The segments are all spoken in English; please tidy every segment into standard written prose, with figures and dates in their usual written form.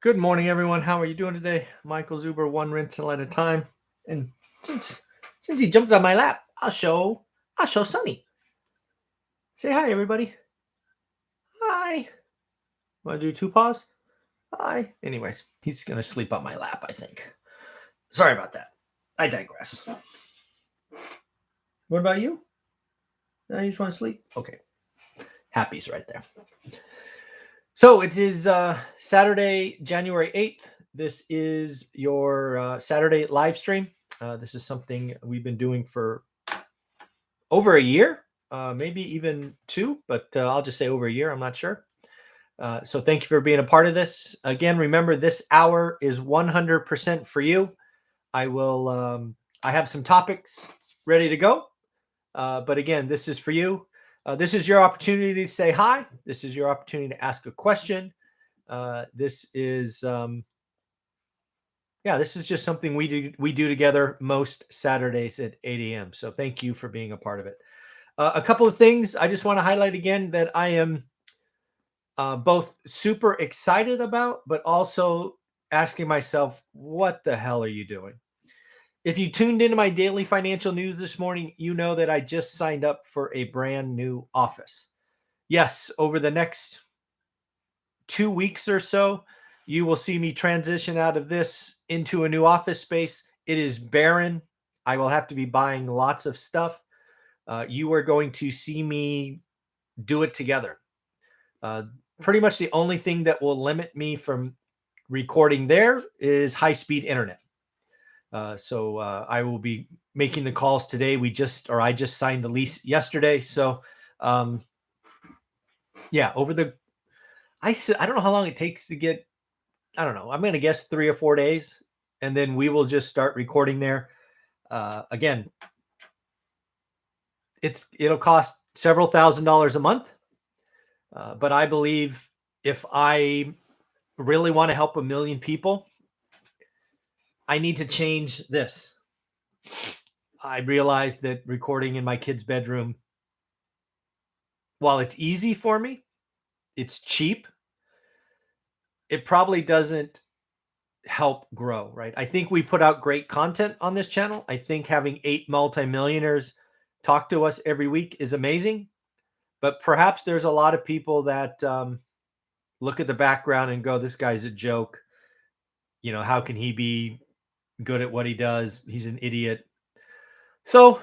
Good morning, everyone. How are you doing today? Michael Zuber, one rental at a time. And since since he jumped on my lap, I'll show Sunny. Say hi, everybody. Hi. Want to do two paws? Hi. Anyways, he's gonna sleep on my lap, I think. Sorry about that. I digress. What about you? You just want to sleep? Okay. Happy's right there. So it is Saturday, January 8th. This is your Saturday live stream. This is something we've been doing for over a year, maybe even two, but I'll just say over a year. I'm not sure. So thank you for being a part of this. Again, remember this hour is 100% for you. I have some topics ready to go. But again, this is for you. This is your opportunity to say hi. This is your opportunity to ask a question. This is just something we do together most Saturdays at 8 a.m. So thank you for being a part of it. A couple of things I just want to highlight again that I am both super excited about, but also asking myself, what the hell are you doing? If you tuned into my daily financial news this morning, you know that I just signed up for a brand new office. Yes, over the next 2 weeks or so, you will see me transition out of this into a new office space. It is barren. I will have to be buying lots of stuff. You are going to see me do it together. Pretty much the only thing that will limit me from recording there is high-speed internet. So I will be making the calls today. I just signed the lease yesterday. So yeah, I don't know how long it takes to get, I don't know. I'm going to guess 3 or 4 days, and then we will just start recording there. Again, it'll cost several $1,000s a month. But I believe if I really want to help 1 million people, I need to change this. I realized that recording in my kid's bedroom, while it's easy for me, it's cheap, it probably doesn't help grow, right? I think we put out great content on this channel. I think having 8 multimillionaires talk to us every week is amazing. But perhaps there's a lot of people that look at the background and go, this guy's a joke. How can he be good at what he does? He's an idiot. So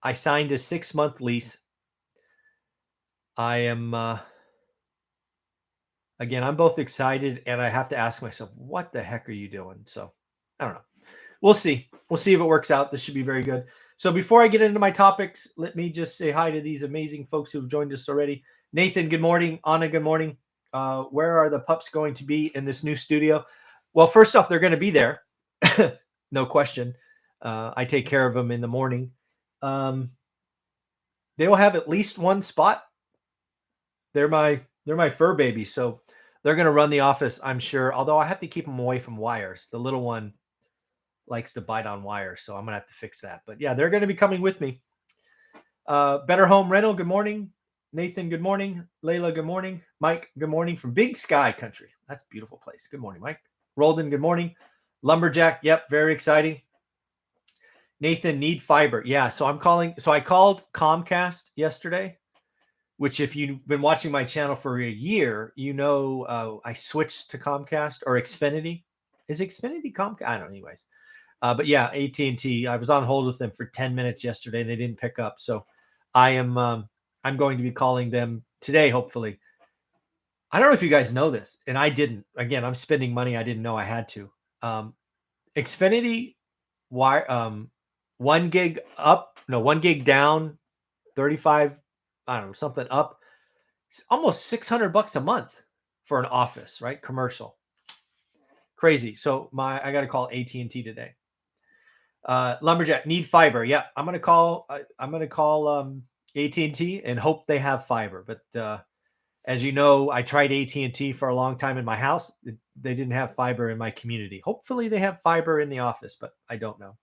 I signed a 6-month lease. I am, again, I'm both excited and I have to ask myself, what the heck are you doing? So I don't know. We'll see. We'll see if it works out. This should be very good. So before I get into my topics, let me just say hi to these amazing folks who've joined us already. Nathan, good morning. Anna, good morning. Where are the pups going to be in this new studio? Well, first off, they're going to be there. No question. I take care of them in the morning. They will have at least one spot. They're my fur babies, so they're going to run the office, I'm sure. Although I have to keep them away from wires. The little one likes to bite on wires, so I'm going to have to fix that. But yeah, they're going to be coming with me. Better Home Rental, good morning. Nathan, good morning. Layla, good morning. Mike, good morning from Big Sky Country. That's a beautiful place. Good morning, Mike. Roldan, good morning. Lumberjack, yep, very exciting. Nathan, need fiber. Yeah, so I called Comcast yesterday, which if you've been watching my channel for a year, I switched to Comcast or Xfinity. Is Xfinity Comcast? I don't know, anyways. But yeah, AT&T, I was on hold with them for 10 minutes yesterday and they didn't pick up. So I'm going to be calling them today, hopefully. I don't know if you guys know this, and I didn't. Again, I'm spending money I didn't know I had to. Xfinity, 1 gig up, no, 1 gig down, 35, I don't know, something up. It's almost $600 a month for an office, right? Commercial. Crazy. So I got to call AT&T today. Lumberjack, need fiber. Yeah, I'm gonna call AT&T and hope they have fiber. But as you know, I tried AT&T for a long time in my house. They didn't have fiber in my community. Hopefully they have fiber in the office, but I don't know.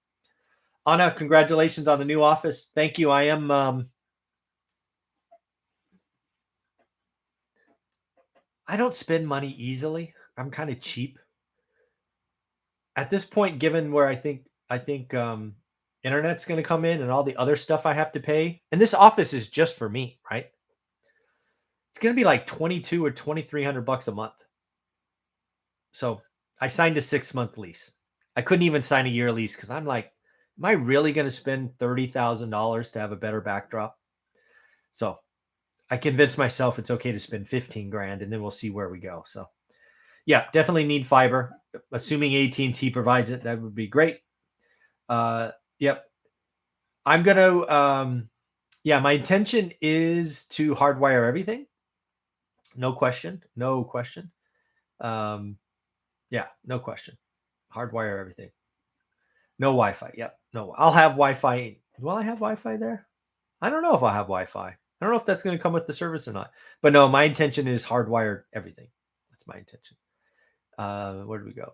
Anna, congratulations on the new office. Thank you. I am I don't spend money easily. I'm kind of cheap. At this point, given where I think internet's going to come in and all the other stuff I have to pay, and this office is just for me, right? It's going to be like 22 or 2300 bucks a month. So I signed a 6-month lease. I couldn't even sign a year lease because I'm like, am I really going to spend $30,000 to have a better backdrop? So I convinced myself it's okay to spend 15 grand and then we'll see where we go. So yeah, definitely need fiber. Assuming AT&T provides it, that would be great. Yep. I'm going to, yeah, my intention is to hardwire everything. No question. No question. Yeah, no question. Hardwire everything. No Wi-Fi. Yep. No, I'll have Wi-Fi. Will I have Wi-Fi there? I don't know if I'll have Wi-Fi. I don't know if that's going to come with the service or not. But no, my intention is hardwired everything. That's my intention. Where do we go?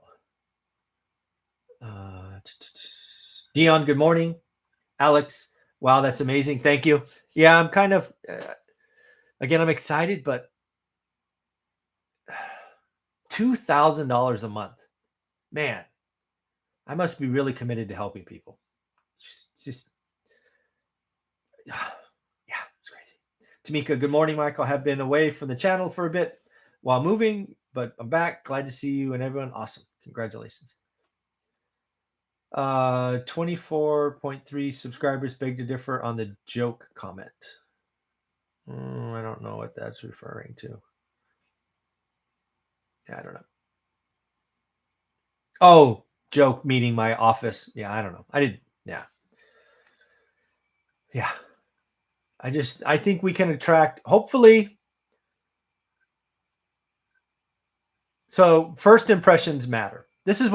Dion, good morning. Alex, wow, that's amazing. Thank you. Yeah, I'm kind of, again, I'm excited, but $2,000 a month. Man, I must be really committed to helping people. Just yeah, it's crazy. Tamika, good morning, Michael. I have been away from the channel for a bit while moving, but I'm back. Glad to see you and everyone. Awesome. Congratulations. 24.3 subscribers beg to differ on the joke comment. I don't know what that's referring to. Yeah, I don't know. Oh, joke meeting my office. Yeah, I don't know. I didn't. Yeah. Yeah. I think we can attract, hopefully. So first impressions matter. This is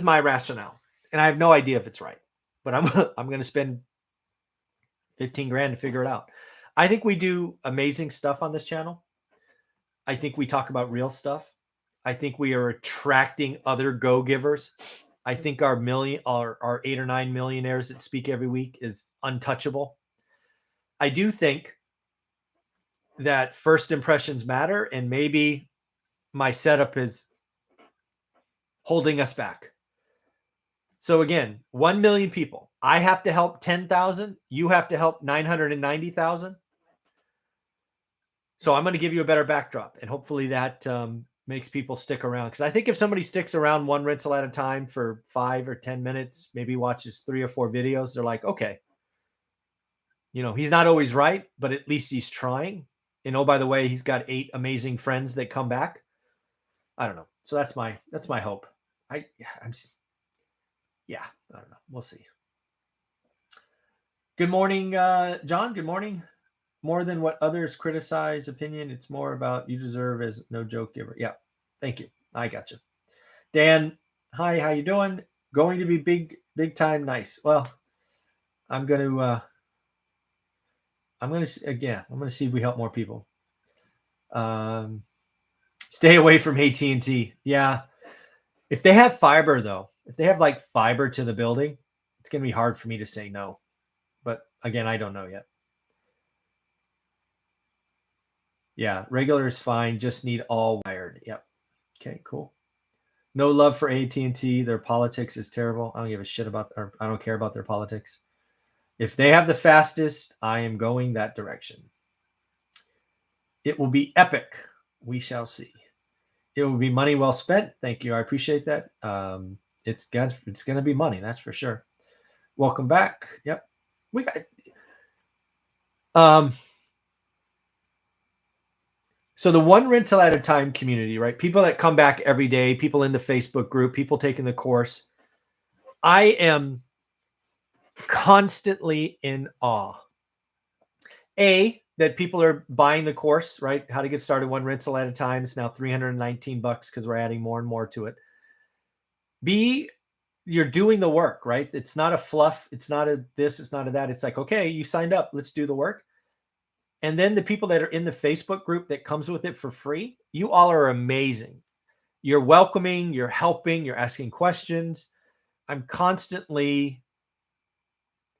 my rationale. And I have no idea if it's right, but I'm going to spend 15 grand to figure it out. I think we do amazing stuff on this channel. I think we talk about real stuff. I think we are attracting other go-givers. I think our 8 or 9 millionaires that speak every week is untouchable. I do think that first impressions matter, and maybe my setup is holding us back. So again, 1 million people. I have to help 10,000. You have to help 990,000. So I'm going to give you a better backdrop, and hopefully that makes people stick around. Because I think if somebody sticks around one rental at a time for 5 or 10 minutes, maybe watches 3 or 4 videos, they're like, okay, he's not always right, but at least he's trying. And oh, by the way, he's got 8 amazing friends that come back. I don't know. So that's my hope. I don't know. We'll see. Good morning, John. Good morning. More than what others criticize opinion, it's more about you deserve as no joke giver. Yeah. Thank you. I got you. Dan, hi, how you doing? Going to be big time nice. Well, I'm going to see if we help more people. Stay away from AT&T. Yeah. If they have fiber though, if they have like fiber to the building, it's going to be hard for me to say no. But again, I don't know yet. Yeah, regular is fine. Just need all wired. Yep. Okay, cool. No love for AT&T. Their politics is terrible. I don't give a shit about, or I don't care about their politics. If they have the fastest, I am going that direction. It will be epic. We shall see. It will be money well spent. Thank you. I appreciate that. It's going to be money. That's for sure. Welcome back. Yep. We got, so the one rental at a time community, right? People that come back every day, people in the Facebook group, people taking the course. I am constantly in awe. That people are buying the course, right? How to get started one rental at a time. It's now $319 because we're adding more and more to it. B, you're doing the work, right? It's not a fluff. It's not a this, it's not a that. It's like, okay, you signed up. Let's do the work. And then the people that are in the Facebook group that comes with it for free, you all are amazing. You're welcoming, you're helping, you're asking questions. I'm constantly,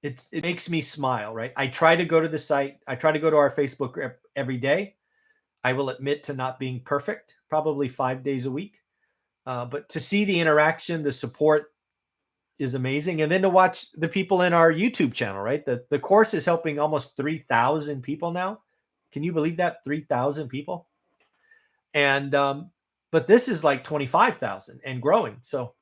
it makes me smile, right? I try to go to the site. I try to go to our Facebook group every day. I will admit to not being perfect, probably 5 days a week. But to see the interaction, the support is amazing. And then to watch the people in our YouTube channel, right? The course is helping almost 3,000 people now. Can you believe that? 3,000 people. And but this is like 25,000 and growing. So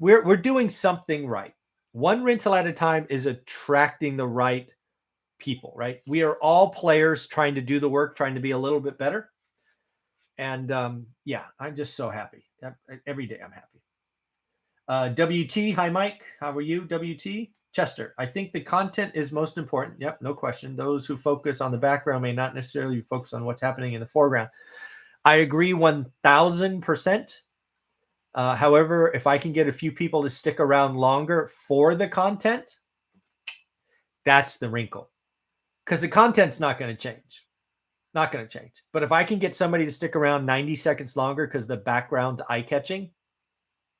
we're doing something right. One rental at a time is attracting the right people, right? We are all players trying to do the work, trying to be a little bit better. And yeah, I'm just so happy. Every day I'm happy. WT, hi Mike, how are you? WT, Chester, I think the content is most important. Yep, no question. Those who focus on the background may not necessarily focus on what's happening in the foreground. I agree 1,000%. However, if I can get a few people to stick around longer for the content, that's the wrinkle. Because the content's not going to change. Not going to change. But if I can get somebody to stick around 90 seconds longer because the background's eye-catching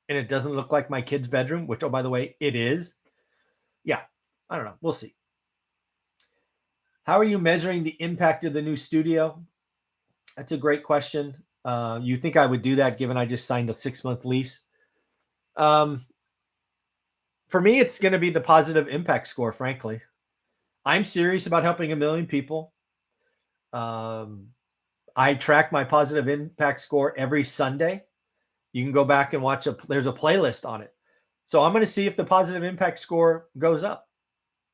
and it doesn't look like my kid's bedroom, which, oh, by the way, it is. Yeah, I don't know. We'll see. How are you measuring the impact of the new studio? That's a great question. You think I would do that given I just signed a 6-month lease? For me, it's going to be the positive impact score, frankly. I'm serious about helping 1 million people. I track my positive impact score every Sunday. You can go back and watch there's a playlist on it. So I'm going to see if the positive impact score goes up,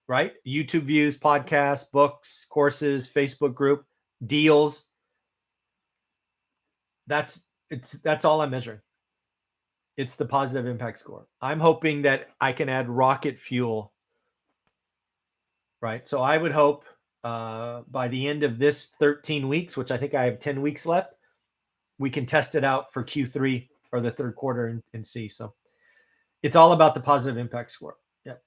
right? YouTube views, podcasts, books, courses, Facebook group, deals. That's all I'm measuring. It's the positive impact score. I'm hoping that I can add rocket fuel, right? So I would hope by the end of this 13 weeks, which I think I have 10 weeks left, we can test it out for Q3 or the third quarter and see. So it's all about the positive impact score. Yep.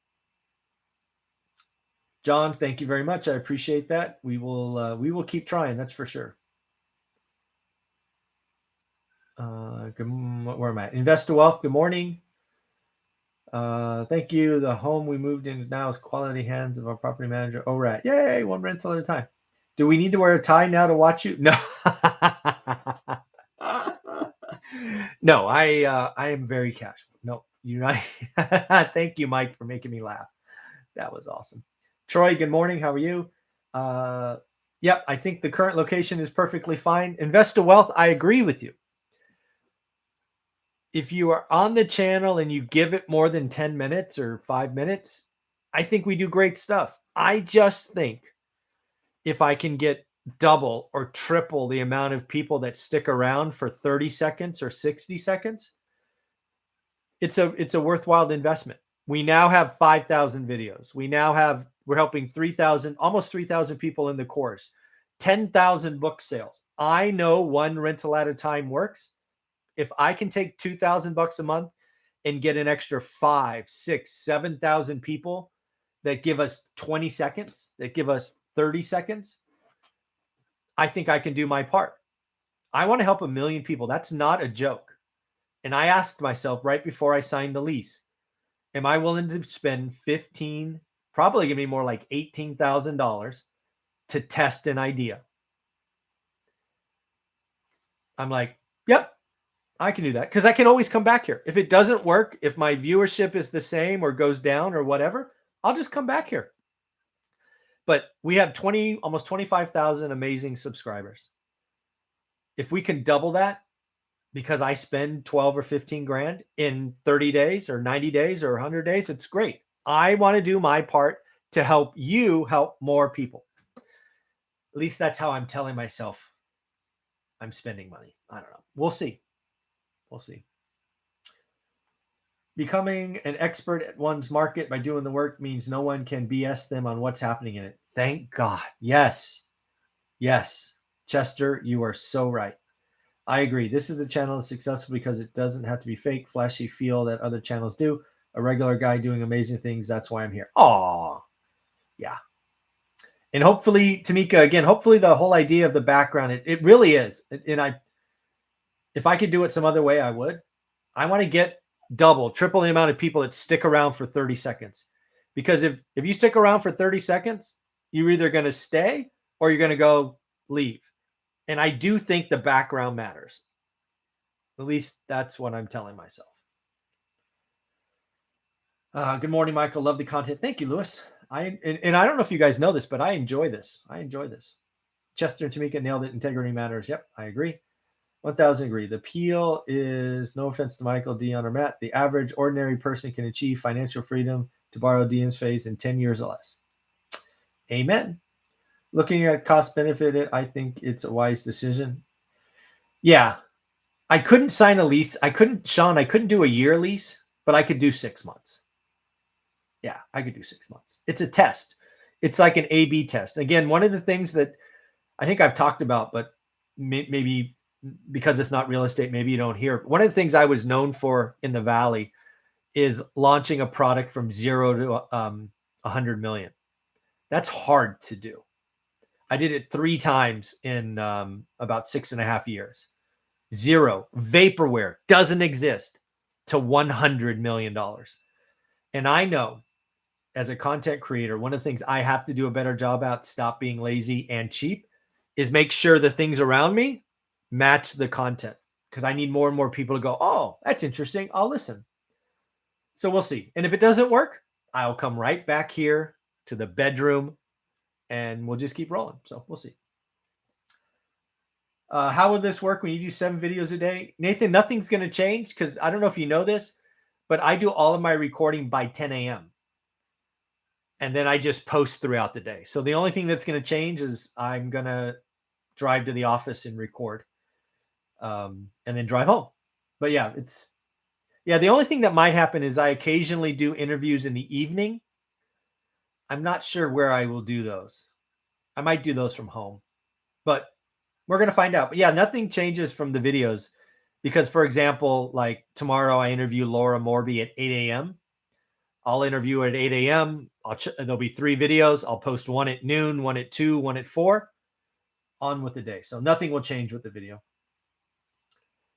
John, thank you very much. I appreciate that. We will keep trying. That's for sure. Where am I? Invest to Wealth. Good morning. Thank you. The home we moved in now is quality hands of our property manager. Oh, right. Yay. One rental at a time. Do we need to wear a tie now to watch you? No. No, I am very casual. No, you're not. Thank you, Mike, for making me laugh. That was awesome. Troy, good morning. How are you? Yep, I think the current location is perfectly fine. Invest to Wealth, I agree with you. If you are on the channel and you give it more than 10 minutes or 5 minutes, I think we do great stuff. I just think if I can get double or triple the amount of people that stick around for 30 seconds or 60 seconds, it's a worthwhile investment. We now have 5,000 videos. We're helping 3,000, almost 3,000 people in the course, 10,000 book sales. I know one rental at a time works. If I can take $2,000 a month and get an extra 5, 6, 7,000 people that give us 20 seconds, that give us 30 seconds, I think I can do my part. I want to help 1 million people. That's not a joke. And I asked myself right before I signed the lease, am I willing to spend probably going to be more like $18,000 to test an idea? I'm like, yep, I can do that because I can always come back here. If it doesn't work, if my viewership is the same or goes down or whatever, I'll just come back here. But we have almost 25,000 amazing subscribers. If we can double that because I spend 12 or 15 grand in 30 days or 90 days or 100 days, it's great. I want to do my part to help you help more people. At least that's how I'm telling myself I'm spending money. I don't know. We'll see. We'll see. Becoming an expert at one's market by doing the work means no one can BS them on what's happening in it. Thank God. Yes. Yes. Chester, you are so right. I agree. This is the channel that's successful because it doesn't have to be fake, flashy feel that other channels do. A regular guy doing amazing things. That's why I'm here. Aw. Yeah. And hopefully, Tamika, again, hopefully the whole idea of the background, it really is. And if I could do it some other way, I would. I want to get triple the amount of people that stick around for 30 seconds. Because if you stick around for 30 seconds, you're either going to stay or you're going to go leave. And I do think the background matters. At least that's what I'm telling myself. Good morning, Michael. Love the content. Thank you, Lewis. And I don't know if you guys know this, but I enjoy this. I enjoy this. Chester and Tamika nailed it. Integrity matters. Yep, I agree. 1000 agree. The appeal is, no offense to Michael, Dion, or Matt, the average ordinary person can achieve financial freedom, to borrow Dion's phrase, in 10 years or less. Amen. Looking at cost benefit, I think it's a wise decision. Yeah, I couldn't sign a lease. I couldn't do a year lease, but I could do 6 months. Yeah, I could do 6 months. It's a test. It's like an A/B test. Again, one of the things that I think I've talked about, but maybe because it's not real estate, maybe you don't hear. One of the things I was known for in the Valley is launching a product from 0 to 100 million. That's hard to do. I did it 3 times in about 6.5 years. 0, vaporware, doesn't exist, to $100 million. And I know, as a content creator, one of the things I have to do a better job at, stop being lazy and cheap, is make sure the things around me match the content, because I need more and more people to go, oh, that's interesting, I'll listen. So we'll see. And if it doesn't work, I'll come right back here to the bedroom and we'll just keep rolling. So we'll see. How will this work when you do 7 videos a day? Nathan, nothing's going to change, because I don't know if you know this, but I do all of my recording by 10 a.m. And then I just post throughout the day. So the only thing that's going to change is I'm going to drive to the office and record, and then drive home. But yeah, the only thing that might happen is I occasionally do interviews in the evening. I'm not sure where I will do those. I might do those from home, but we're going to find out. But yeah, nothing changes from the videos, because, for example, like tomorrow I interview Laura Morby at 8 a.m. I'll interview her at 8 a.m. There'll be 3 videos. I'll post one at noon, one at 2, one at 4, on with the day. So nothing will change with the video.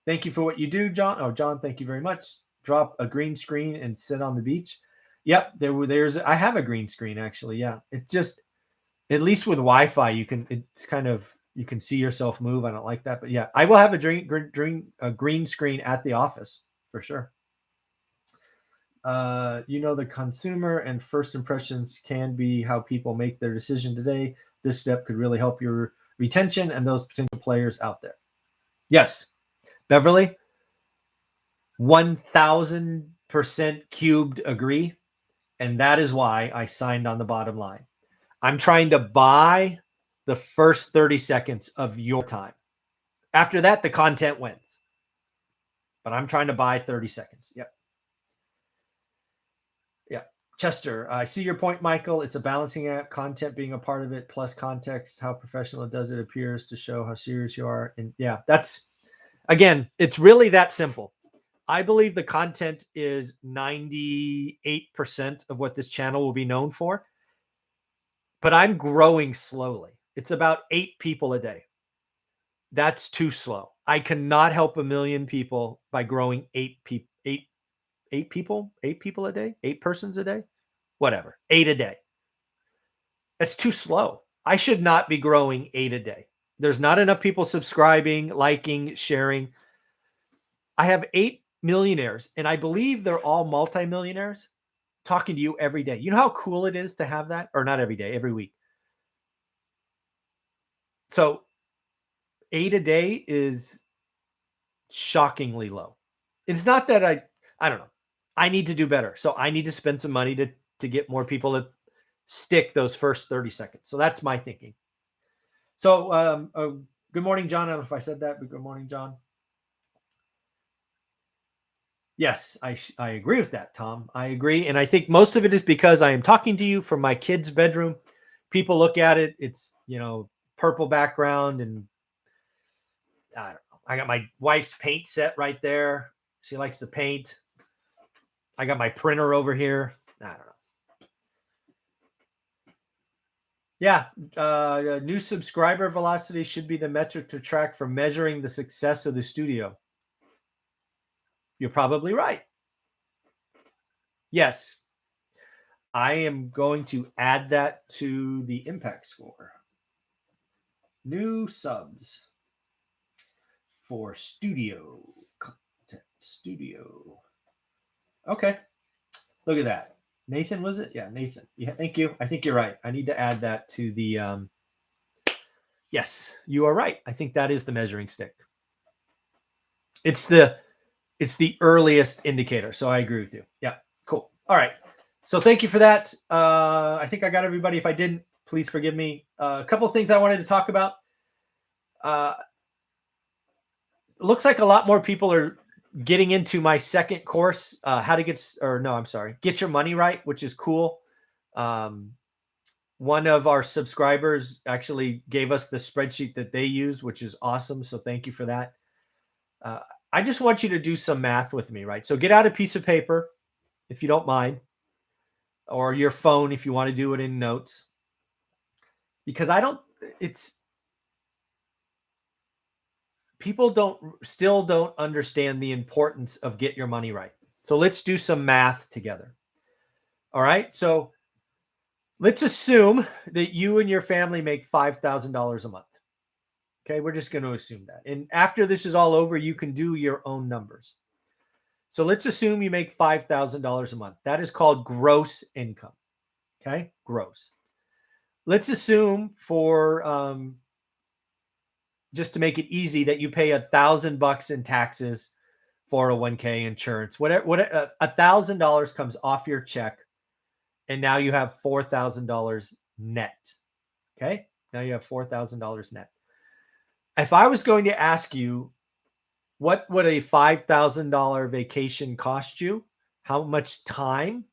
Thank you for what you do, John. Oh, John, thank you very much. Drop a green screen and sit on the beach. Yep, I have a green screen, actually. Yeah, it just, at least with Wi-Fi, you can see yourself move. I don't like that, but yeah, I will have a green screen at the office for sure. The consumer and first impressions can be how people make their decision today. This step could really help your retention and those potential players out there. Yes, Beverly, 1000% cubed agree. And that is why I signed on the bottom line. I'm trying to buy the first 30 seconds of your time. After that, the content wins. But I'm trying to buy 30 seconds. Yep. Yeah. Chester, I see your point, Michael. It's a balancing act, content being a part of it, plus context, how professional it does. It appears to show how serious you are. And yeah, again, it's really that simple. I believe the content is 98% of what this channel will be known for, but I'm growing slowly. It's about 8 people a day. That's too slow. I cannot help 1 million people by growing 8 people a day, 8 persons a day, whatever, 8 a day. That's too slow. I should not be growing 8 a day. There's not enough people subscribing, liking, sharing. I have 8 millionaires, and I believe they're all multimillionaires, talking to you every day. You know how cool it is to have that? Or not every day, every week. So 8 a day is shockingly low. It's not that I don't know. I need to do better. So I need to spend some money to get more people to stick those first 30 seconds. So that's my thinking. So good morning, John. I don't know if I said that, but good morning, John. Yes, I agree with that, Tom. I agree. And I think most of it is because I am talking to you from my kid's bedroom. People look at it. It's, purple background. And I don't know. I got my wife's paint set right there. She likes to paint. I got my printer over here. I don't know. Yeah. New subscriber velocity should be the metric to track for measuring the success of the studio. You're probably right. Yes. I am going to add that to the impact score. New subs. for studio content studio. Okay. Look at that. Nathan, was it? Yeah, Nathan. Yeah, thank you. I think you're right. I need to add that to the yes, you are right. I think that is the measuring stick. It's the earliest indicator. So I agree with you. Yeah, cool. All right. So thank you for that. I think I got everybody. If I didn't, please forgive me. A couple of things I wanted to talk about. Looks like a lot more people are getting into my second course, how to get your money right, which is cool. One of our subscribers actually gave us the spreadsheet that they use, which is awesome. So thank you for that. I just want you to do some math with me, right? So get out a piece of paper, if you don't mind, or your phone if you want to do it in notes, because people still don't understand the importance of get your money right. So let's do some math together. All right. So let's assume that you and your family make $5,000 a month. Okay. We're just going to assume that. And after this is all over, you can do your own numbers. So let's assume you make $5,000 a month. That is called gross income. Okay. Gross. Let's assume for, just to make it easy, that you pay $1,000 in taxes, 401k, insurance, whatever. $1,000 comes off your check, and now you have $4,000 net. Okay, now you have $4,000 net. If I was going to ask you, what would a $5,000 vacation cost you? How much time?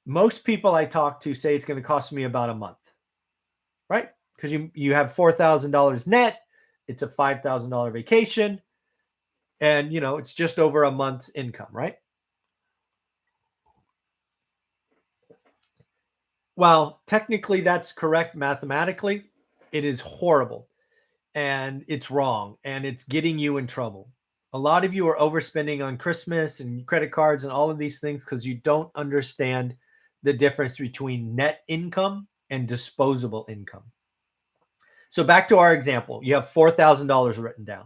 Most people I talk to say it's going to cost me about a month, right? Because you have $4,000 net. It's a $5,000 vacation, and it's just over a month's income, right? Well, technically that's correct mathematically. It is horrible, and it's wrong, and it's getting you in trouble. A lot of you are overspending on Christmas and credit cards and all of these things because you don't understand the difference between net income and disposable income. So back to our example, you have $4,000 written down.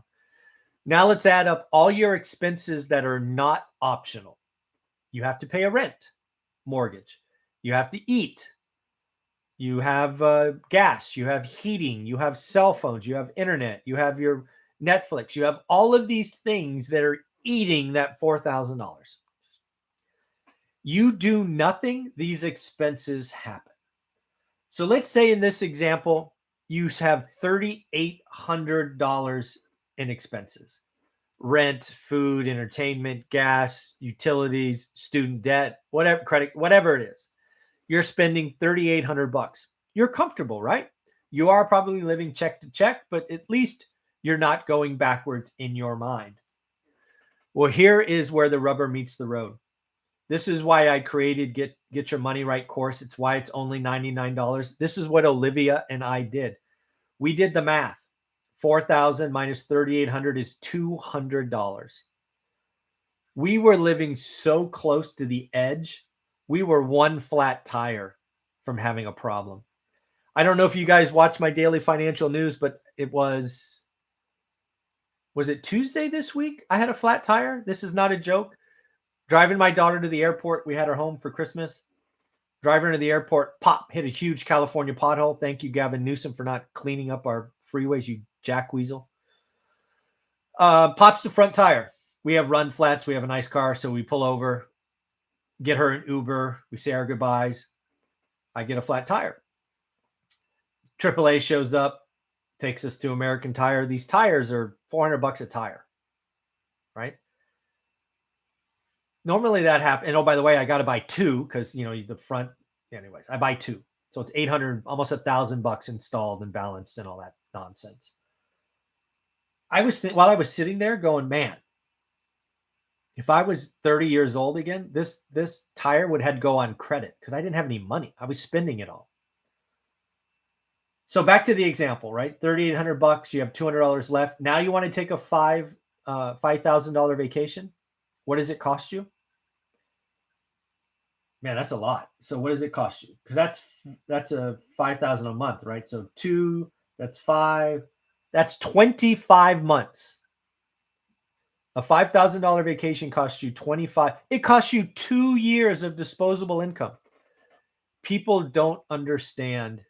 Now let's add up all your expenses that are not optional. You have to pay a rent, mortgage. You have to eat. You have gas. You have heating. You have cell phones. You have internet. You have your Netflix. You have all of these things that are eating that $4,000. You do nothing, these expenses happen. So let's say in this example, you have $3,800 in expenses: rent, food, entertainment, gas, utilities, student debt, whatever, credit, whatever it is. You're spending $3,800. You're comfortable, right? You are probably living check to check, but at least you're not going backwards in your mind. Well, here is where the rubber meets the road. This is why I created Get Your Money Right course. It's why it's only $99. This is what Olivia and I did. We did the math. 4,000 minus 3,800 is $200. We were living so close to the edge. We were one flat tire from having a problem. I don't know if you guys watch my daily financial news, but was it Tuesday this week? I had a flat tire. This is not a joke. Driving my daughter to the airport. We had her home for Christmas. Driving her to the airport, pop, hit a huge California pothole. Thank you, Gavin Newsom, for not cleaning up our freeways, you jackweasel. Pops the front tire. We have run flats. We have a nice car, so we pull over, get her an Uber. We say our goodbyes. I get a flat tire. AAA shows up, takes us to American Tire. These tires are $400 a tire, right? Normally that happens. And oh, by the way, I got to buy two because the front. Anyways, I buy two, so it's 800, almost $1,000 installed and balanced and all that nonsense. While I was sitting there going, man, if I was 30 years old again, this tire would have to go on credit because I didn't have any money. I was spending it all. So back to the example, right? $3,800. You have $200 left. Now you want to take a $5,000 vacation. What does it cost you? Man, that's a lot. So what does it cost you? Because that's a $5,000 a month, right? So 2, that's 5, That's 25 months. A $5,000 vacation costs you 25. It costs you 2 years of disposable income. People don't understand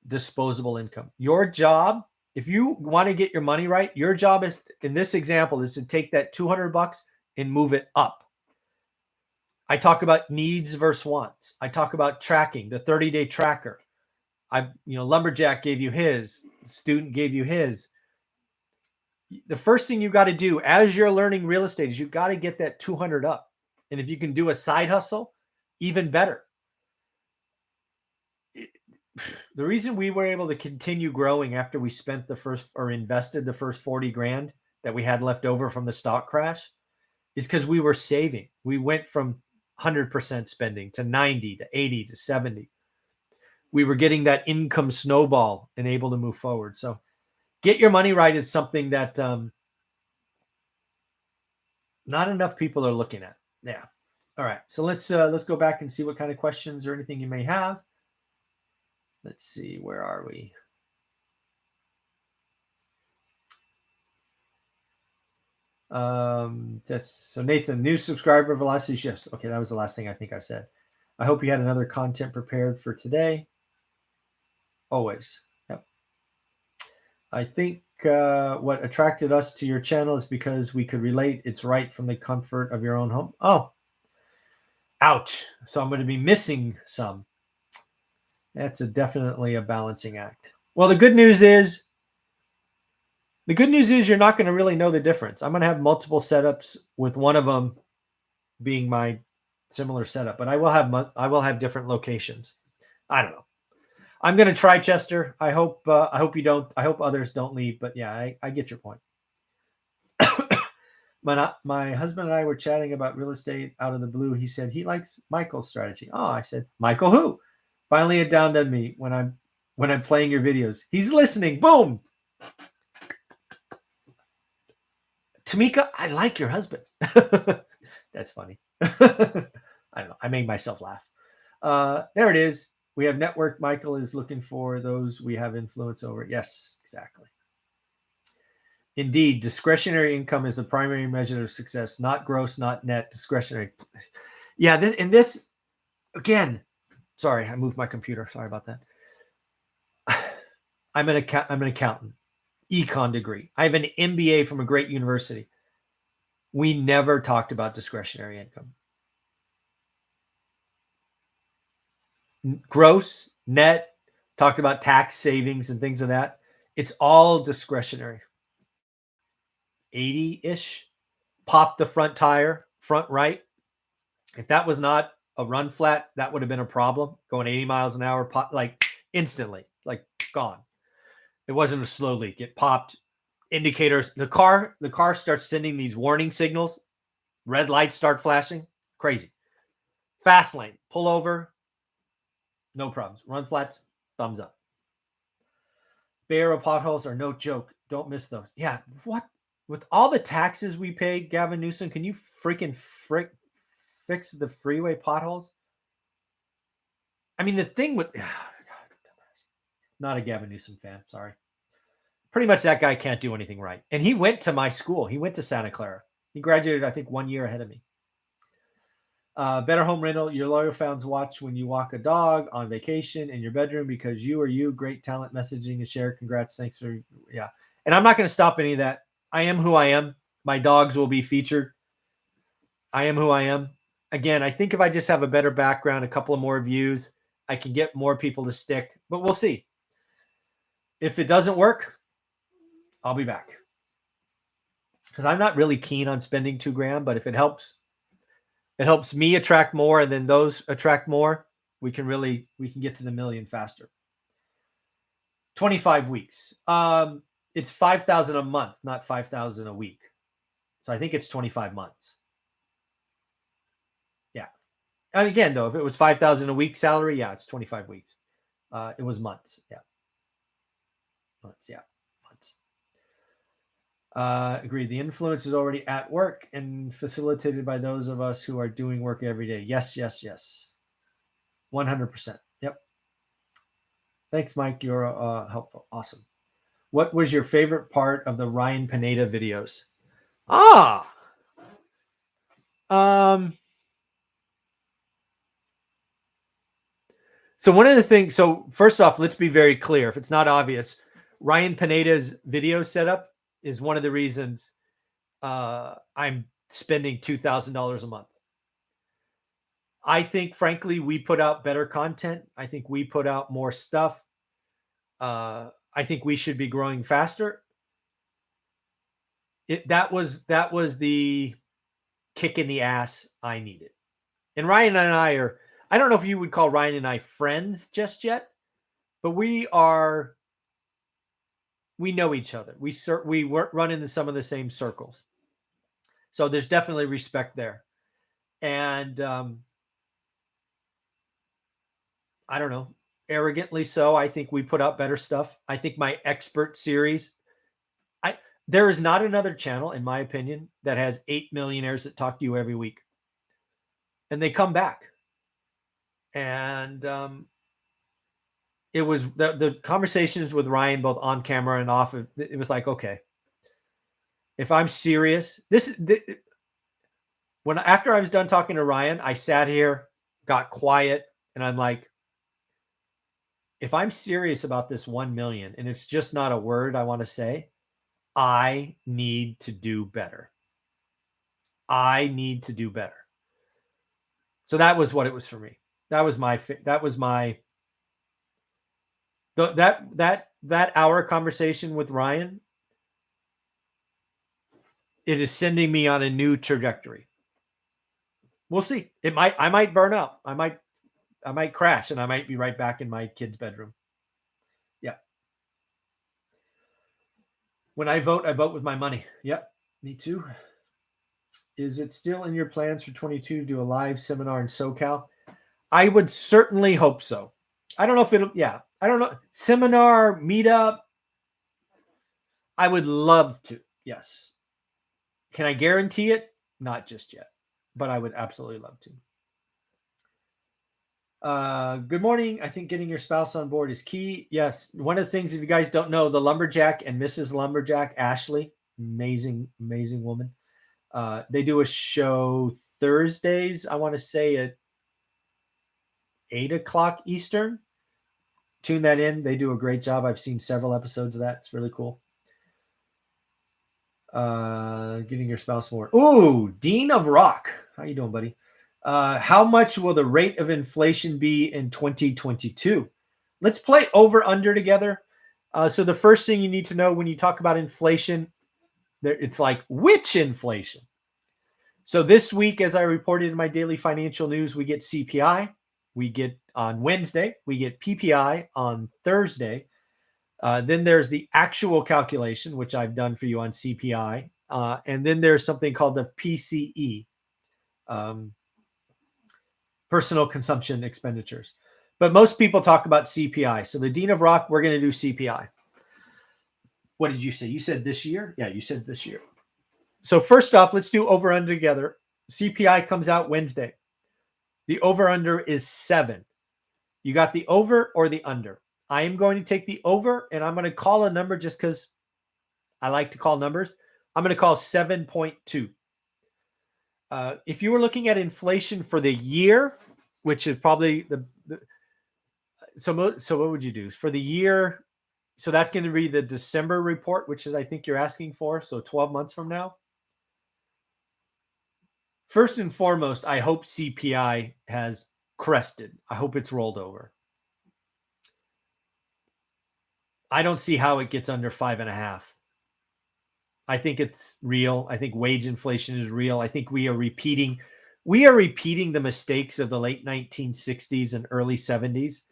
disposable income. Your job, if you want to get your money right, your job is, in this example, is to take that $200 and move it up. I talk about needs versus wants. I talk about tracking, the 30-day tracker. Lumberjack gave you his, student gave you his. The first thing you got to do as you're learning real estate is you got to get that 200 up. And if you can do a side hustle, even better. The reason we were able to continue growing after we spent invested the first 40 grand that we had left over from the stock crash is because we were saving. We went from 100% spending to 90 to 80 to 70. We were getting that income snowball and able to move forward. So get your money right is something that not enough people are looking at. Yeah. All right. So let's go back and see what kind of questions or anything you may have. Let's see. Where are we? So Nathan, new subscriber velocity shifts. Okay, that was the last thing I think I said. I hope you had another content prepared for today. Always. Yep. I think what attracted us to your channel is because we could relate. It's right from the comfort of your own home. Oh, ouch. So I'm going to be missing some. That's definitely a balancing act. Well, the good news is you're not going to really know the difference. I'm going to have multiple setups with one of them being my similar setup, but I will have different locations. I don't know. I'm going to try, Chester. I hope you don't. I hope others don't leave. But yeah, I get your point. My husband and I were chatting about real estate out of the blue. He said he likes Michael's strategy. Oh, I said, Michael who? Finally, it dawned on me when I'm playing your videos. He's listening. Boom. Tamika, I like your husband. That's funny. I don't know. I made myself laugh. There it is. We have network. Michael is looking for those we have influence over. Yes, exactly. Indeed, discretionary income is the primary measure of success, not gross, not net, discretionary. Yeah, this again. Sorry, I moved my computer. Sorry about that. I'm an accountant, econ degree. I have an MBA from a great university. We never talked about discretionary income. Gross, net, talked about tax savings and things of that. It's all discretionary. 80-ish, pop the front tire, front right. If that was not a run flat, that would have been a problem. Going 80 miles an hour, pop, like instantly, like gone. It wasn't a slow leak. It popped. Indicators. The car starts sending these warning signals. Red lights start flashing. Crazy. Fast lane. Pull over. No problems. Run flats. Thumbs up. Bay Area potholes are no joke. Don't miss those. Yeah. What? With all the taxes we pay, Gavin Newsom, can you freaking fix the freeway potholes? I mean, the thing with... Not a Gavin Newsom fan. Sorry. Pretty much that guy can't do anything right. And he went to my school. He went to Santa Clara. He graduated, I think, 1 year ahead of me. Better home rental. Your loyal fans watch when you walk a dog on vacation in your bedroom because you are you. Great talent messaging and share. Congrats. Thanks for, yeah. And I'm not going to stop any of that. I am who I am. My dogs will be featured. I am who I am. Again, I think if I just have a better background, a couple of more views, I can get more people to stick, but we'll see. If it doesn't work, I'll be back. Because I'm not really keen on spending $2,000, but if it helps me attract more and then those attract more, we can get to the million faster. 25 weeks. It's 5,000 a month, not 5,000 a week. So I think it's 25 months. Yeah. And again, though, if it was 5,000 a week salary, yeah, it's 25 weeks. It was months. Yeah. Months. Yeah. Agreed. The influence is already at work and facilitated by those of us who are doing work every day. Yes. 100%. Yep. Thanks, Mike. You're helpful. Awesome. What was your favorite part of the Ryan Pineda videos? Ah, um, so one of the things, so first off, let's be very clear. If it's not obvious, Ryan Pineda's video setup is one of the reasons I'm spending $2,000 a month. I think, frankly, we put out better content. I think we put out more stuff. I think we should be growing faster. That was the kick in the ass I needed. And Ryan and I are, I don't know if you would call Ryan and I friends just yet, but we know each other. We run into some of the same circles. So there's definitely respect there. And I don't know, arrogantly so, I think we put out better stuff. I think my expert series, there is not another channel, in my opinion, that has 8 millionaires that talk to you every week. And they come back. And it was the conversations with Ryan, both on camera and off, it was like, okay, if I'm serious, when after I was done talking to Ryan, I sat here, got quiet, and I'm like, if I'm serious about this 1 million and it's just not a word I want to say, I need to do better. I need to do better. So that was what it was for me. That was my that hour conversation with Ryan. It is sending me on a new trajectory. We'll see. I might burn out. I might crash and I might be right back in my kid's bedroom. Yeah. When I vote with my money. Yep. Me too. Is it still in your plans for 22 to do a live seminar in SoCal? I would certainly hope so. I don't know if it'll, yeah, I don't know. Seminar, meetup. I would love to. Yes. Can I guarantee it? Not just yet, but I would absolutely love to. Good morning. I think getting your spouse on board is key. Yes. One of the things, if you guys don't know, the Lumberjack and Mrs. Lumberjack, Ashley, amazing, amazing woman. They do a show Thursdays, I want to say at 8 o'clock Eastern. Tune that in. They do a great job. I've seen several episodes of that. It's really cool. Getting your spouse more. Ooh, Dean of Rock. How you doing, buddy? How much will the rate of inflation be in 2022? Let's play over under together. So the first thing you need to know when you talk about inflation, it's like, which inflation? So this week, as I reported in my daily financial news, we get CPI. We get on Wednesday. We get PPI on Thursday. Then there's the actual calculation, which I've done for you on CPI. And then there's something called the PCE, personal consumption expenditures. But most people talk about CPI. So the Dean of Rock, we're going to do CPI. What did you say? You said this year? Yeah, you said this year. So first off, let's do over under together. CPI comes out Wednesday. The over under is 7. You got the over or the under? I am going to take the over, and I'm going to call a number just because I like to call numbers. I'm going to call 7.2. If you were looking at inflation for the year, which is probably so what would you do for the year? So that's going to be the December report, which is, I think you're asking for. So 12 months from now. First and foremost, I hope CPI has crested. I hope it's rolled over. I don't see how it gets under 5.5. I think it's real. I think wage inflation is real. I think we are repeating the mistakes of the late 1960s and early 70s,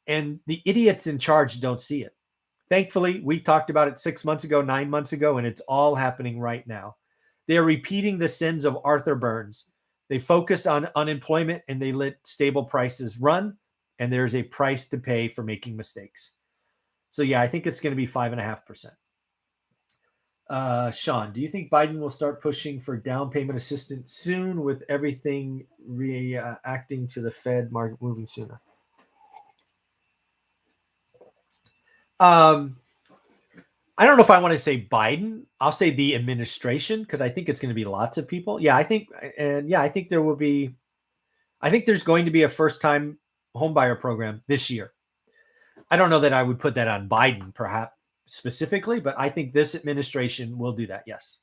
and the idiots in charge don't see it. Thankfully, we talked about it 6 months ago, 9 months ago, and it's all happening right now. They are repeating the sins of Arthur Burns. They focused on unemployment and they let stable prices run, and there's a price to pay for making mistakes. So yeah, I think it's going to be 5.5%. Sean, do you think Biden will start pushing for down payment assistance soon with everything reacting to the Fed market moving sooner? I don't know if I want to say Biden. I'll say the administration because I think it's going to be lots of people. Yeah, I think, and yeah, I think there will be. I think there's going to be a first-time homebuyer program this year. I don't know that I would put that on Biden, perhaps specifically, but I think this administration will do that. Yes.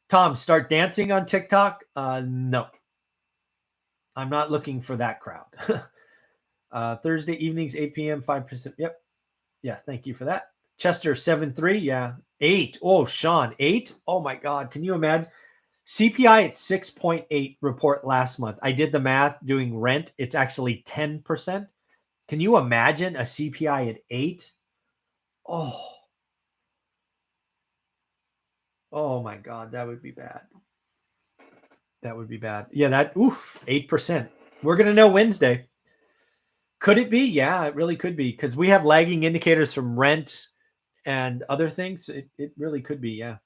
Tom, start dancing on TikTok? No, I'm not looking for that crowd. Thursday evenings, 8 p.m., 5%. Yep. Yeah. Thank you for that. Chester, 7.3. Yeah. 8. Oh, Sean, 8. Oh my God. Can you imagine? CPI at 6.8 report last month. I did the math doing rent. It's actually 10%. Can you imagine a CPI at 8? Oh, oh my God. That would be bad. That would be bad. Yeah, 8%. We're going to know Wednesday. Could it be? Yeah, it really could be because we have lagging indicators from rent and other things. It really could be. Yeah.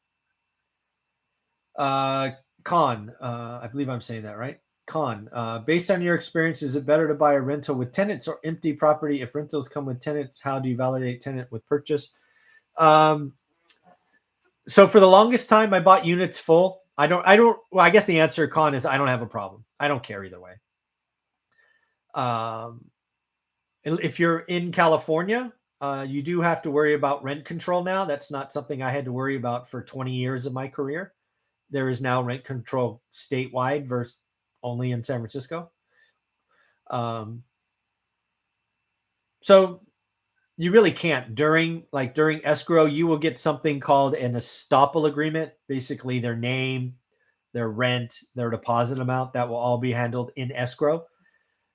Uh, I believe I'm saying that right. Based on your experience, is it better to buy a rental with tenants or empty property? If rentals come with tenants, how do you validate tenant with purchase? Um, so for the longest time, I bought units full. Well, I guess the answer, is I don't have a problem. I don't care either way. If you're in California, you do have to worry about rent control now. That's not something I had to worry about for 20 years of my career. There is now rent control statewide versus only in San Francisco. So you really can't during escrow. You will get something called an estoppel agreement. Basically, their name, their rent, their deposit amount that will all be handled in escrow.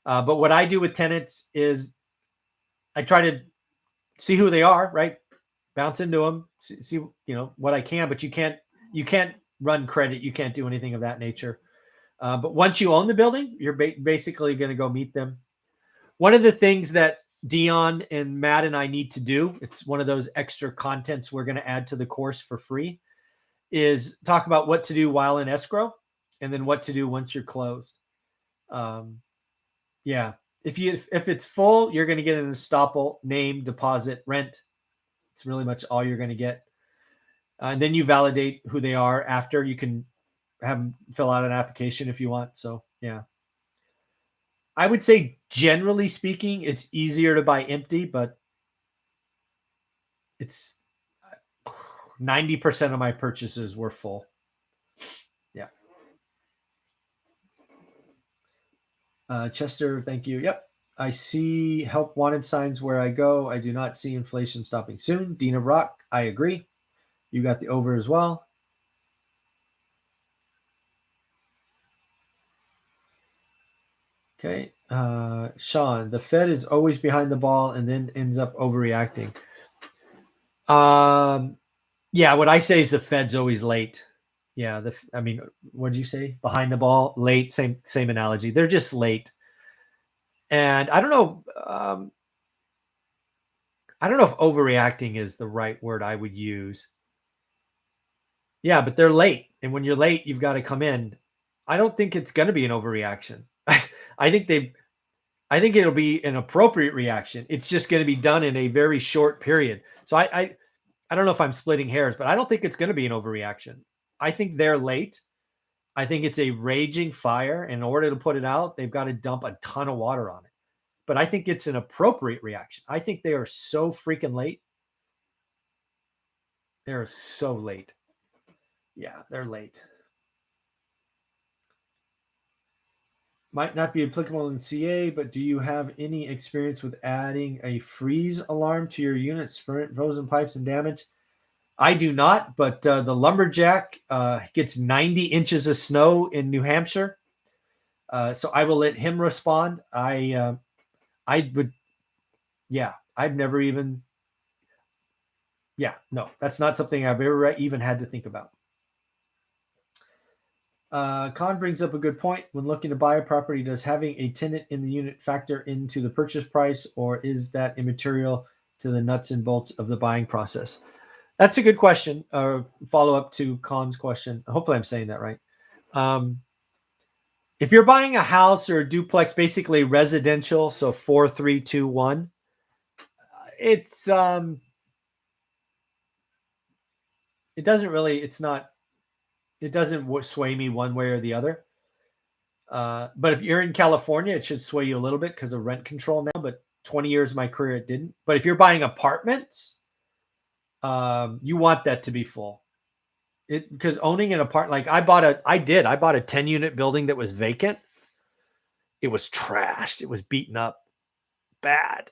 But what I do with tenants is I try to see who they are, right? Bounce into them, see what I can, but you can't run credit, you can't do anything of that nature. But once you own the building, you're basically going to go meet them. One of the things that Dion and Matt and I need to do, it's one of those extra contents we're going to add to the course for free, is talk about what to do while in escrow and then what to do once you're closed. Yeah. If it's full, you're going to get an estoppel, name, deposit, rent. It's really much all you're going to get. And then you validate who they are after. You can have them fill out an application if you want. So, yeah. I would say, generally speaking, it's easier to buy empty, but it's 90% of my purchases were full. Yeah. Chester, thank you. Yep. I see help wanted signs where I go. I do not see inflation stopping soon. Dean of Rock, I agree. You got the over as well. Okay. Sean, the Fed is always behind the ball and then ends up overreacting. Yeah, what I say is the Fed's always late. Yeah, what did you say? Behind the ball, late, same analogy. They're just late. And I don't know if overreacting is the right word I would use. Yeah, but they're late. And when you're late, you've got to come in. I don't think it's going to be an overreaction. I think it'll be an appropriate reaction. It's just going to be done in a very short period. So I don't know if I'm splitting hairs, but I don't think it's going to be an overreaction. I think they're late. I think it's a raging fire. In order to put it out, they've got to dump a ton of water on it. But I think it's an appropriate reaction. I think they are so freaking late. They're so late. Yeah, they're late. Might not be applicable in CA, but do you have any experience with adding a freeze alarm to your unit, sprint, frozen pipes, and damage? I do not, but the lumberjack gets 90 inches of snow in New Hampshire. So I will let him respond. I would, yeah, I've never even, yeah, no, that's not something I've ever even had to think about. Con brings up a good point. When looking to buy a property, does having a tenant in the unit factor into the purchase price, or is that immaterial to the nuts and bolts of the buying process? That's a good question. Follow up to Con's question. Hopefully, I'm saying that right. If you're buying a house or a duplex, basically residential, so 4, 3, 2, 1, it's it doesn't really, it doesn't sway me one way or the other. But if you're in California, it should sway you a little bit because of rent control now. But 20 years of my career, it didn't. But if you're buying apartments, you want that to be full. Because owning an apartment, like I bought a 10 unit building that was vacant. It was trashed. It was beaten up bad.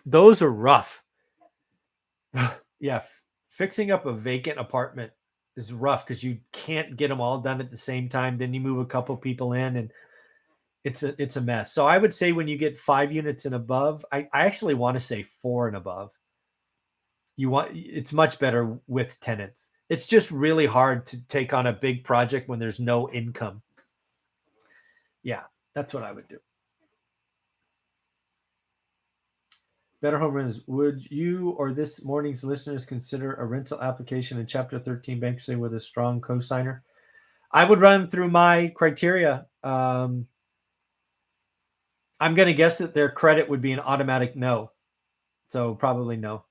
Those are rough. Yeah. Fixing up a vacant apartment is rough because you can't get them all done at the same time. Then you move a couple people in and it's a mess. So I would say when you get 5 units and above, I actually want to say 4 and above. It's much better with tenants. It's just really hard to take on a big project when there's no income. Yeah, that's what I would do. Better Home Renters, would you or this morning's listeners consider a rental application in Chapter 13 bankruptcy with a strong cosigner? I would run through my criteria. I'm going to guess that their credit would be an automatic no. So probably no.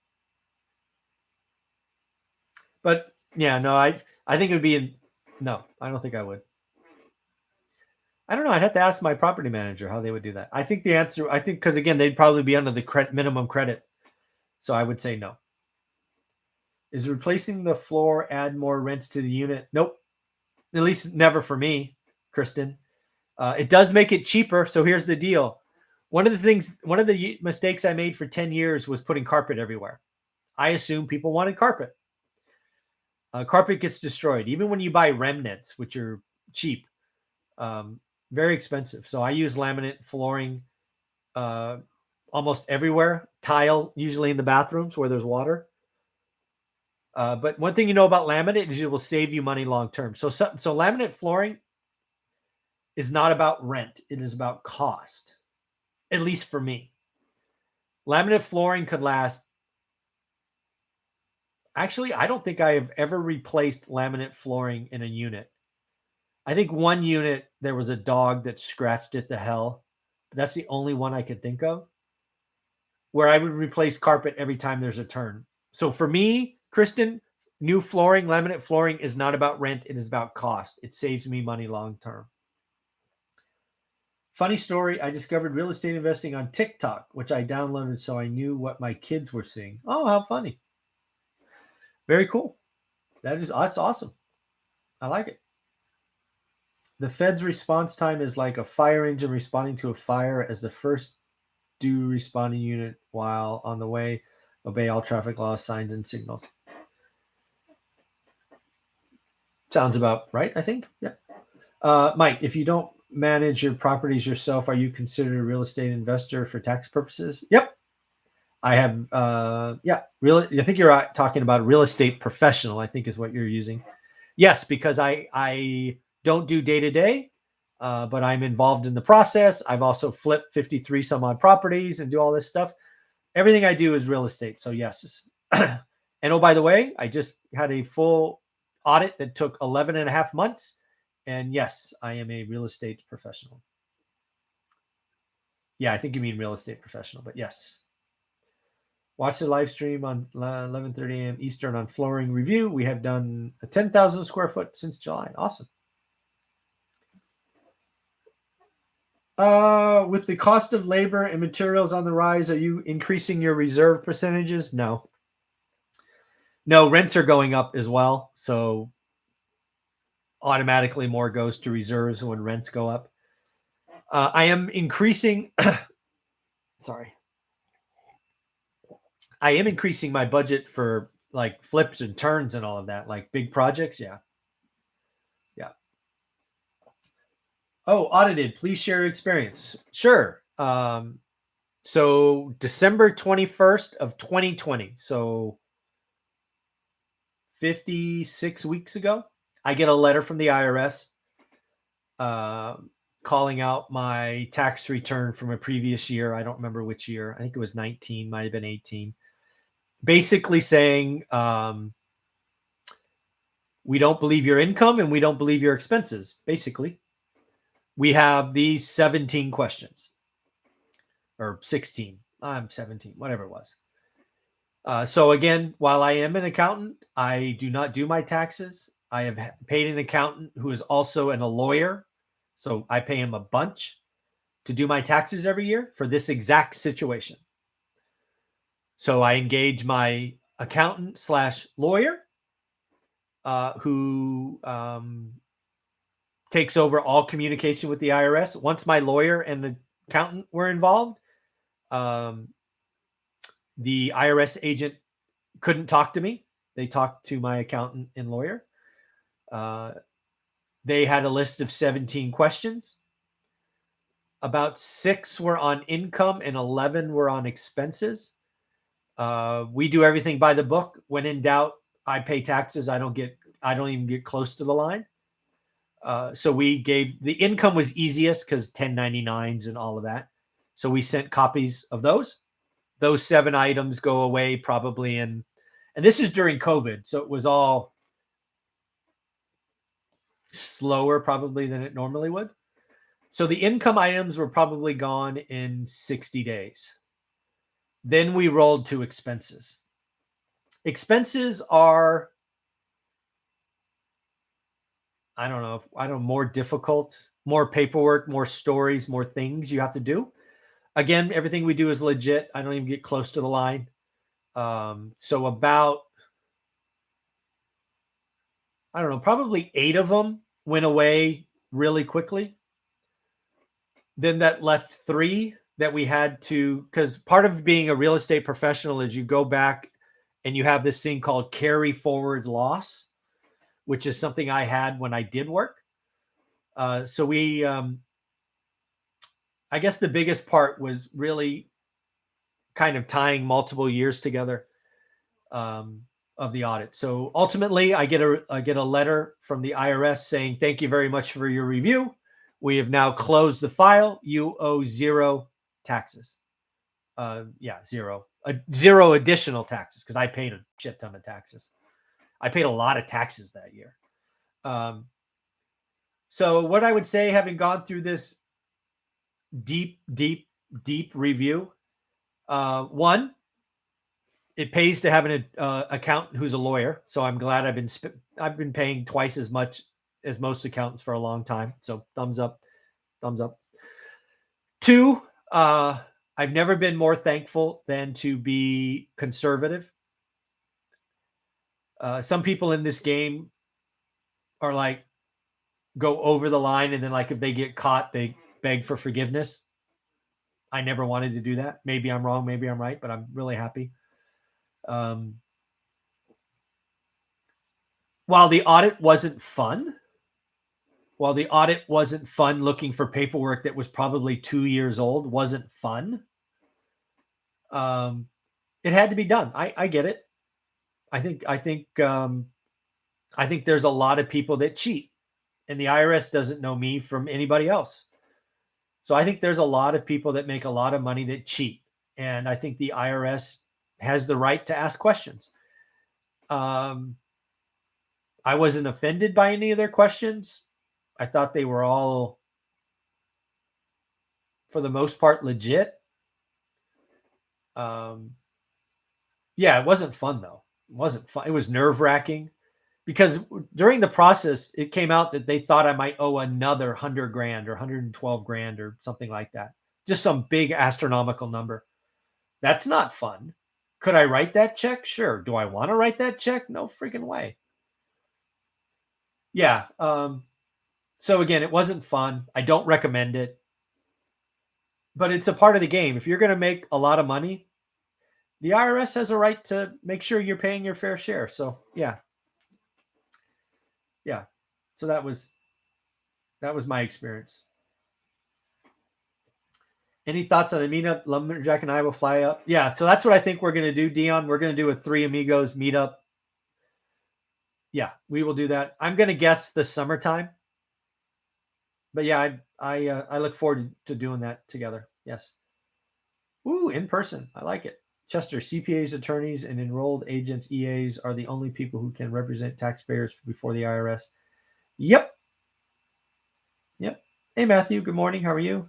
But yeah, no, I think it would be no. I don't think I would. I don't know. I'd have to ask my property manager how they would do that. I think because again, they'd probably be under the minimum credit. So I would say no. Is replacing the floor add more rents to the unit? Nope. At least never for me, Kristen. It does make it cheaper. So here's the deal. One of the mistakes I made for 10 years was putting carpet everywhere. I assumed people wanted carpet. Carpet gets destroyed. Even when you buy remnants, which are cheap, very expensive. So I use laminate flooring almost everywhere. Tile, usually in the bathrooms where there's water. But one thing you know about laminate is it will save you money long term. So laminate flooring is not about rent. It is about cost, at least for me. Laminate flooring could last. Actually, I don't think I have ever replaced laminate flooring in a unit. I think one unit, there was a dog that scratched it to hell. But that's the only one I could think of where I would replace carpet every time there's a turn. So for me, Kristen, new flooring, laminate flooring is not about rent. It is about cost. It saves me money long term. Funny story, I discovered real estate investing on TikTok, which I downloaded so I knew what my kids were seeing. Oh, how funny. Very cool. That's awesome. I like it. The Fed's response time is like a fire engine responding to a fire as the first due responding unit while on the way. Obey all traffic laws, signs, and signals. Sounds about right, I think. Yeah. Mike, if you don't manage your properties yourself, are you considered a real estate investor for tax purposes? Yep. I have, I think you're talking about a real estate professional, I think is what you're using. Yes, because I don't do day-to-day, but I'm involved in the process. I've also flipped 53 some odd properties and do all this stuff. Everything I do is real estate. So yes. And oh, by the way, I just had a full audit that took 11 and a half months. And yes, I am a real estate professional. Yeah, I think you mean real estate professional, but yes. Watch the live stream on 11:30 a.m. Eastern on Flooring Review. We have done a 10,000 square foot since July. Awesome. With the cost of labor and materials on the rise, are you increasing your reserve percentages? No. No, rents are going up as well. So automatically more goes to reserves when rents go up. I am increasing. Sorry. I am increasing my budget for like flips and turns and all of that, like big projects. Yeah. Yeah. Oh, audited. Please share your experience. Sure. So December 21st of 2020. So 56 weeks ago, I get a letter from the IRS calling out my tax return from a previous year. I don't remember which year. I think it was 19, might have been 18. Basically saying, we don't believe your income and we don't believe your expenses. Basically, we have these 17 questions or 16. I'm 17, whatever it was. So again, while I am an accountant, I do not do my taxes. I have paid an accountant who is also a lawyer, so I pay him a bunch to do my taxes every year for this exact situation. So I engage my accountant slash lawyer, who takes over all communication with the IRS. Once my lawyer and the accountant were involved, um, the IRS agent couldn't talk to me. They talked to my accountant and lawyer. Uh, they had a list of 17 questions. About 6 were on income and 11 were on expenses. We do everything by the book. When in doubt, I pay taxes. I don't even get close to the line. So we gave the income was easiest because 1099s and all of that. So we sent copies of those. Those 7 items go away probably and this is during COVID. So it was all slower probably than it normally would. So the income items were probably gone in 60 days. Then we rolled to expenses. Expenses are, I don't know, more difficult, more paperwork, more stories, more things you have to do. Again, everything we do is legit. I don't even get close to the line. So about, I don't know, probably 8 of them went away really quickly. Then that left 3 that we had to, because part of being a real estate professional is you go back and you have this thing called carry forward loss, which is something I had when I did work. So we, I guess the biggest part was really kind of tying multiple years together, of the audit. So ultimately, I get a letter from the IRS saying, "Thank you very much for your review. We have now closed the file. You owe 0 taxes." Yeah, 0. 0 additional taxes because I paid a shit ton of taxes. I paid a lot of taxes that year. Um, so what I would say, having gone through this deep, deep, deep review, one, it pays to have an accountant who's a lawyer. So I'm glad I've been paying twice as much as most accountants for a long time. So thumbs up, thumbs up. 2, I've never been more thankful than to be conservative. Some people in this game are like go over the line, and then like if they get caught, they beg for forgiveness. I never wanted to do that. Maybe I'm wrong, maybe I'm right, but I'm really happy. Um, while the audit wasn't fun, looking for paperwork that was probably 2 years old wasn't fun. It had to be done. I get it. I think there's a lot of people that cheat, and the IRS doesn't know me from anybody else. So I think there's a lot of people that make a lot of money that cheat, and I think the IRS has the right to ask questions. I wasn't offended by any of their questions. I thought they were all, for the most part, legit. Yeah, it wasn't fun though. It wasn't fun. It was nerve wracking because during the process, it came out that they thought I might owe another 100 grand or 112 grand or something like that. Just some big astronomical number. That's not fun. Could I write that check? Sure. Do I want to write that check? No freaking way. Yeah. So again, it wasn't fun. I don't recommend it, but it's a part of the game. If you're going to make a lot of money, the IRS has a right to make sure you're paying your fair share. So yeah, yeah. So that was my experience. Any thoughts on a meetup? Lumberjack and I will fly up. Yeah, so that's what I think we're going to do, Dion. We're going to do a 3 Amigos meetup. Yeah, we will do that. I'm going to guess the summertime. But yeah, I look forward to doing that together. Yes. Ooh, in person. I like it. Chester, CPAs, attorneys, and enrolled agents, EAs, are the only people who can represent taxpayers before the IRS. Yep. Yep. Hey, Matthew. Good morning. How are you?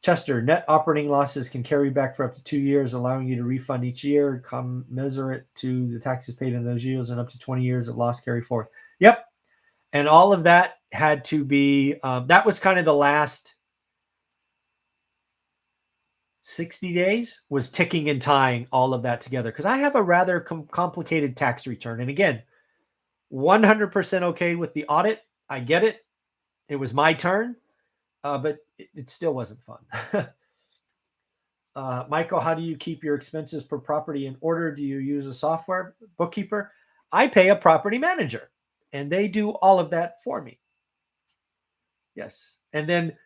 Chester, net operating losses can carry back for up to 2 years, allowing you to refund each year, commensurate to the taxes paid in those years, and up to 20 years of loss carry forward. Yep. And all of that had to be, that was kind of the last 60 days was ticking and tying all of that together. Because I have a rather complicated tax return. And again, 100% okay with the audit. I get it. It was my turn, but it still wasn't fun. Michael, how do you keep your expenses per property in order? Do you use a software bookkeeper? I pay a property manager, and they do all of that for me. Yes. And then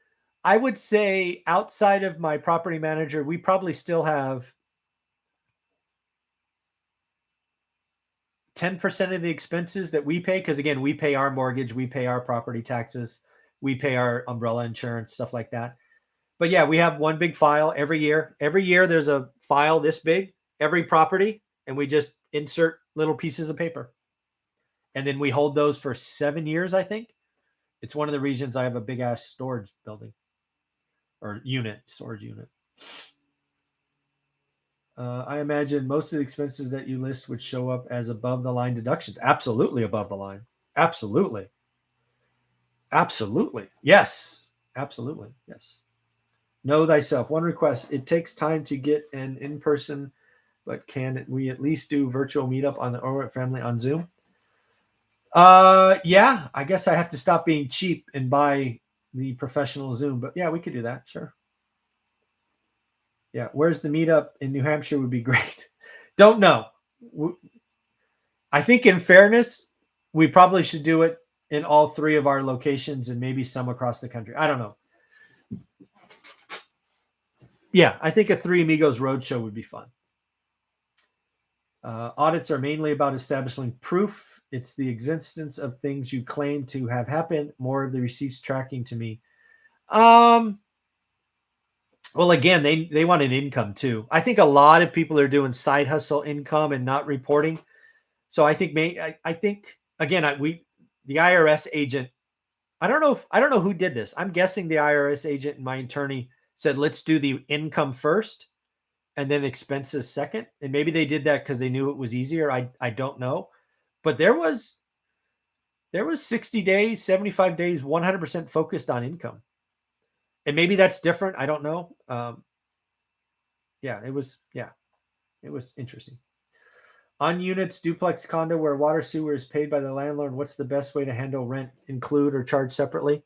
I would say outside of my property manager, we probably still have 10% of the expenses that we pay. Because again, we pay our mortgage, we pay our property taxes, we pay our umbrella insurance, stuff like that. But yeah, we have one big file every year. Every year there's a file this big, every property, and we just insert little pieces of paper. And then we hold those for 7 years, I think. It's one of the reasons I have a big ass storage building or storage unit. I imagine most of the expenses that you list would show up as above the line deductions. Absolutely above the line. Absolutely. Absolutely. Yes. Absolutely. Yes. Know thyself. One request. It takes time to get an in-person, but can we at least do virtual meetup on the Orwell family on Zoom? Yeah, I guess I have to stop being cheap and buy the professional Zoom, but yeah, we could do that. Sure. Yeah. Where's the meetup in New Hampshire would be great. Don't know. I think in fairness, we probably should do it in all 3 of our locations and maybe some across the country. I don't know. Yeah, I think a Three Amigos Roadshow would be fun. Audits are mainly about establishing proof. It's the existence of things you claim to have happened. More of the receipts tracking to me. Well, again, they want an income too. I think a lot of people are doing side hustle income and not reporting. So I think I think again, the IRS agent. I don't know who did this. I'm guessing the IRS agent and my attorney said, let's do the income first and then expenses second. And maybe they did that because they knew it was easier. I don't know. But there was 60 days, 75 days, 100% focused on income. And maybe that's different. I don't know. It was interesting. On units, duplex condo where water sewer is paid by the landlord, what's the best way to handle rent? Include or charge separately?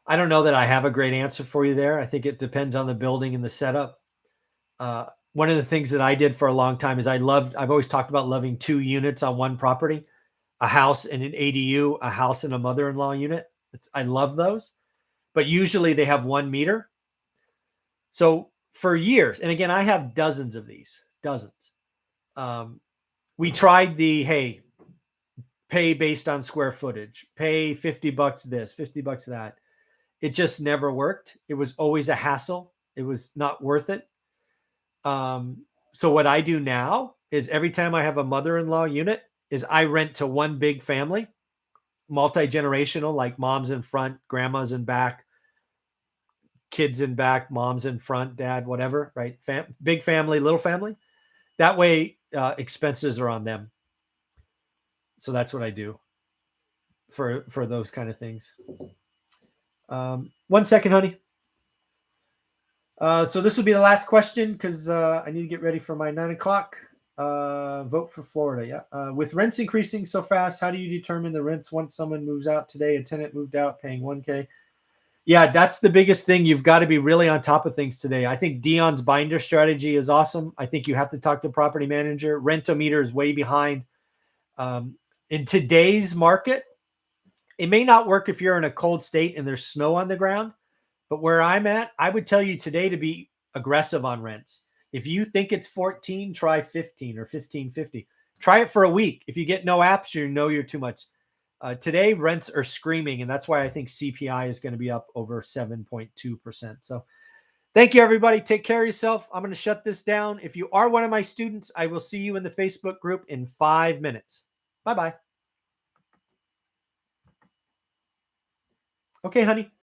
I don't know that I have a great answer for you there. I think it depends on the building and the setup. One of the things that I did for a long time is I've always talked about loving 2 units on one property, a house and an ADU, a house and a mother-in-law unit. I love those, but usually they have 1 meter. So for years, and again, I have dozens of these, dozens. We tried hey, pay based on square footage, pay $50 this, $50 that. It just never worked. It was always a hassle. It was not worth it. So what I do now is every time I have a mother-in-law unit is I rent to one big family, multi-generational, like mom's in front, grandma's in back, kids in back, mom's in front, dad, whatever, right? Big family, little family. That way expenses are on them. So that's what I do for those kind of things. 1 second, honey. So this will be the last question because I need to get ready for my 9 o'clock. Vote for Florida. Yeah. With rents increasing so fast, how do you determine the rents once someone moves out today? A tenant moved out paying $1K. Yeah, that's the biggest thing. You've got to be really on top of things today. I think Dion's binder strategy is awesome. I think you have to talk to property manager. Rent-O-Meter is way behind. In today's market, it may not work if you're in a cold state and there's snow on the ground. But where I'm at, I would tell you today to be aggressive on rents. If you think it's 14, try 15 or 15.50. Try it for a week. If you get no apps, you know you're too much. Today, rents are screaming, and that's why I think CPI is going to be up over 7.2%. So thank you, everybody. Take care of yourself. I'm going to shut this down. If you are one of my students, I will see you in the Facebook group in 5 minutes. Bye-bye. Okay, honey.